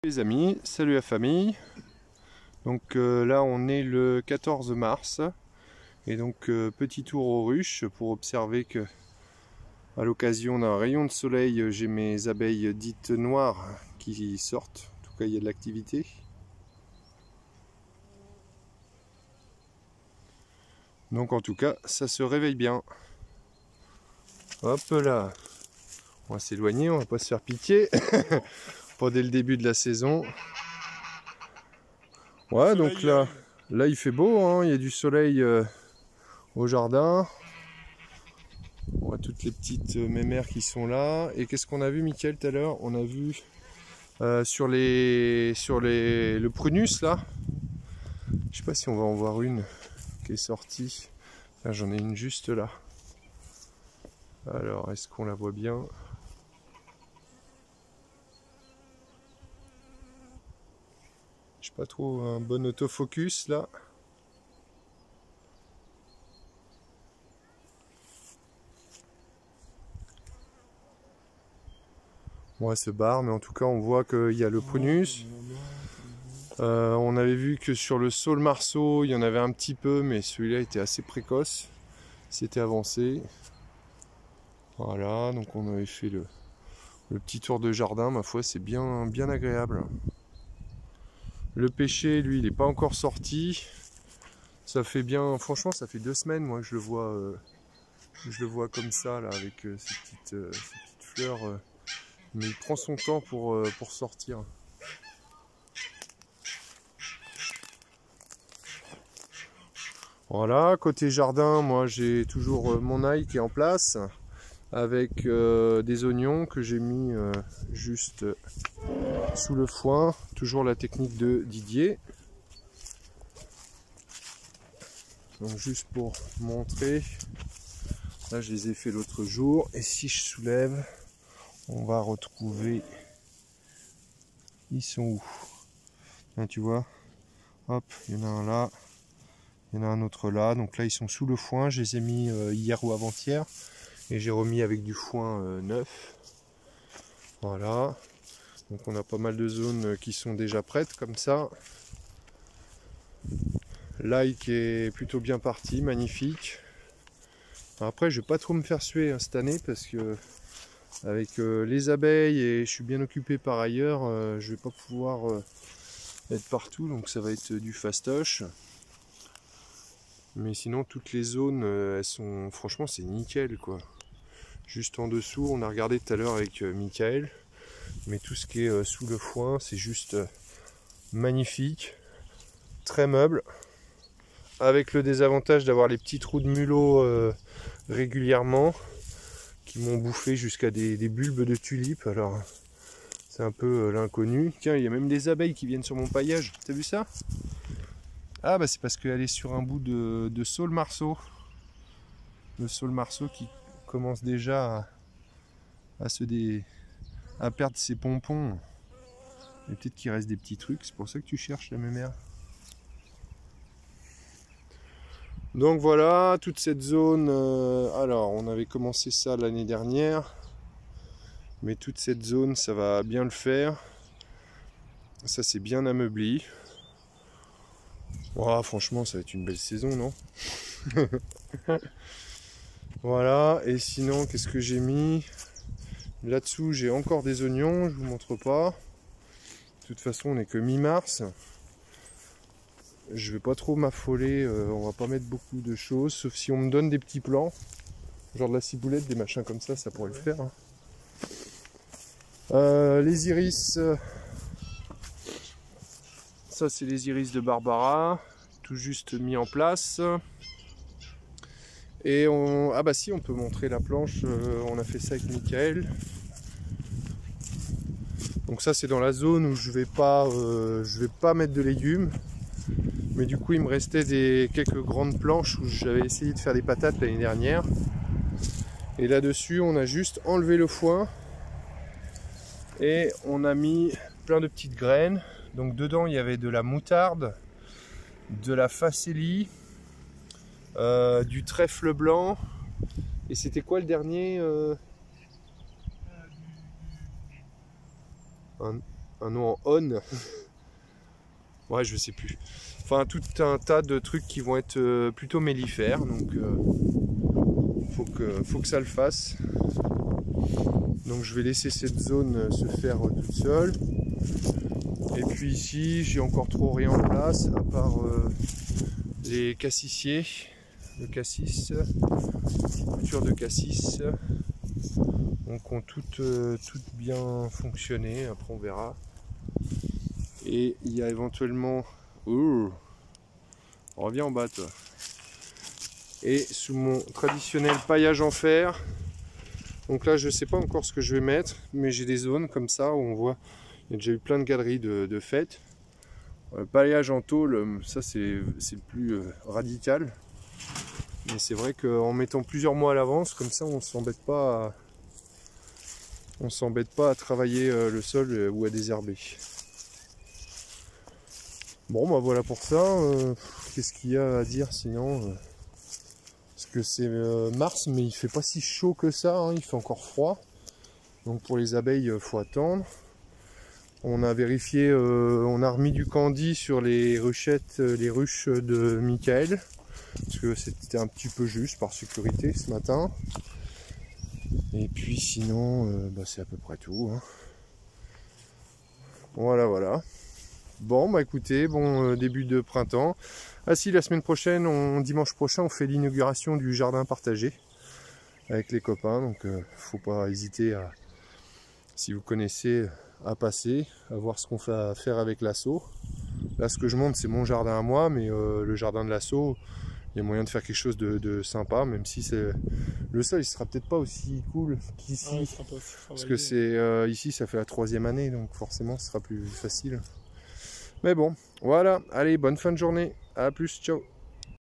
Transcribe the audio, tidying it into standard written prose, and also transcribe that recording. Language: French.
Les amis, salut la famille. Donc là on est le 14 mars et donc petit tour aux ruches pour observer que à l'occasion d'un rayon de soleil j'ai mes abeilles dites noires qui sortent. En tout cas il y a de l'activité. Donc en tout cas ça se réveille bien. Hop là, on va s'éloigner, on va pas se faire pitié. Pas dès le début de la saison. Ouais, donc là il fait beau, hein, il y a du soleil au jardin. On voit toutes les petites mémères qui sont là. Et qu'est-ce qu'on a vu, Mickaël, tout à l'heure? On a vu sur le prunus là. Je sais pas si on va en voir une qui est sortie. J'en ai une juste là. Alors, est-ce qu'on la voit bien? J'ai pas trop un bon autofocus là. Bon, elle se barre, mais en tout cas, on voit qu'il y a le prunus. On avait vu que sur le saule marceau, il y en avait un petit peu, mais celui-là était assez précoce. C'était avancé. Voilà, donc on avait fait le petit tour de jardin. Ma foi, c'est bien agréable. Le pêcher, lui, il n'est pas encore sorti. Ça fait bien, franchement, ça fait 2 semaines, moi, que je le vois comme ça, là, avec ces petites fleurs. Mais il prend son temps pour sortir. Voilà, côté jardin, moi j'ai toujours mon ail qui est en place avec des oignons que j'ai mis juste sous le foin. Toujours la technique de Didier. Donc juste pour montrer, là je les ai fait l'autre jour et si je soulève, on va retrouver, ils sont où? Là tu vois, hop, il y en a un là. Il y en a un autre là, donc là ils sont sous le foin, je les ai mis hier ou avant-hier et j'ai remis avec du foin neuf. Voilà, donc on a pas mal de zones qui sont déjà prêtes comme ça. L'ail qui est plutôt bien parti, magnifique. Après je vais pas trop me faire suer cette année parce que avec les abeilles et je suis bien occupé par ailleurs, je vais pas pouvoir être partout, donc ça va être du fastoche. Mais sinon toutes les zones elles sont, franchement c'est nickel quoi. Juste en dessous, on a regardé tout à l'heure avec Mickaël, mais tout ce qui est sous le foin c'est juste magnifique, très meuble, avec le désavantage d'avoir les petits trous de mulot régulièrement qui m'ont bouffé jusqu'à des bulbes de tulipes. Alors c'est un peu l'inconnu. Tiens, il y a même des abeilles qui viennent sur mon paillage, t'as vu ça? Ah bah c'est parce qu'elle est sur un bout de saule marceau. Le saule marceau qui commence déjà à perdre ses pompons. Et peut-être qu'il reste des petits trucs, c'est pour ça que tu cherches la mémère. Donc voilà, toute cette zone, alors on avait commencé ça l'année dernière, mais toute cette zone ça va bien le faire. Ça c'est bien ameubli. Oh, franchement ça va être une belle saison, non? Voilà, et sinon qu'est-ce que j'ai mis? Là-dessous j'ai encore des oignons, je vous montre pas. De toute façon on n'est que mi-mars. Je vais pas trop m'affoler, on va pas mettre beaucoup de choses, sauf si on me donne des petits plants. Genre de la ciboulette, des machins comme ça pourrait le faire. Hein. Les iris, ça c'est les iris de Barbara, tout juste mis en place. Et ah bah si, on peut montrer la planche, on a fait ça avec Mickaël. Donc ça c'est dans la zone où je vais pas mettre de légumes. Mais du coup il me restait quelques grandes planches où j'avais essayé de faire des patates l'année dernière. Et là-dessus on a juste enlevé le foin. Et on a mis plein de petites graines. Donc dedans il y avait de la moutarde, de la facélie, du trèfle blanc. Et c'était quoi le dernier un nom en on. Ouais, je sais plus. Enfin, tout un tas de trucs qui vont être plutôt mellifères, donc faut que ça le fasse. Donc je vais laisser cette zone se faire toute seule. Et puis ici, j'ai encore trop rien en place, à part les cassissiers, le cassis, culture de cassis. Donc ont toutes bien fonctionné, après on verra. Et il y a éventuellement... Ouh, reviens en bas toi. Et sous mon traditionnel paillage en fer. Donc là je sais pas encore ce que je vais mettre, mais j'ai des zones comme ça où on voit, il y a déjà eu plein de galeries de fêtes. Paillage en tôle, ça c'est le plus radical. Mais c'est vrai qu'en mettant plusieurs mois à l'avance, comme ça on s'embête pas à travailler le sol ou à désherber. Bon bah voilà pour ça. Qu'est-ce qu'il y a à dire sinon parce que c'est mars, mais il fait pas si chaud que ça, hein, il fait encore froid. Donc pour les abeilles, faut attendre. On a vérifié, on a remis du candy sur les ruchettes, les ruches de Michael. Parce que c'était un petit peu juste par sécurité ce matin. Et puis sinon, bah, c'est à peu près tout. Hein. Voilà, voilà. Bon, bah écoutez, bon début de printemps. Ah si, la semaine prochaine, dimanche prochain, on fait l'inauguration du jardin partagé avec les copains. Donc, faut pas hésiter à, si vous connaissez, à passer, à voir ce qu'on fait à faire avec l'assaut. Là, ce que je montre, c'est mon jardin à moi, mais le jardin de l'assaut, il y a moyen de faire quelque chose de sympa, même si le sol, il sera peut-être pas aussi cool qu'ici. Ouais, parce que c'est ici, ça fait la 3e année, donc forcément, ce sera plus facile. Mais bon, voilà, allez, bonne fin de journée, à plus, ciao.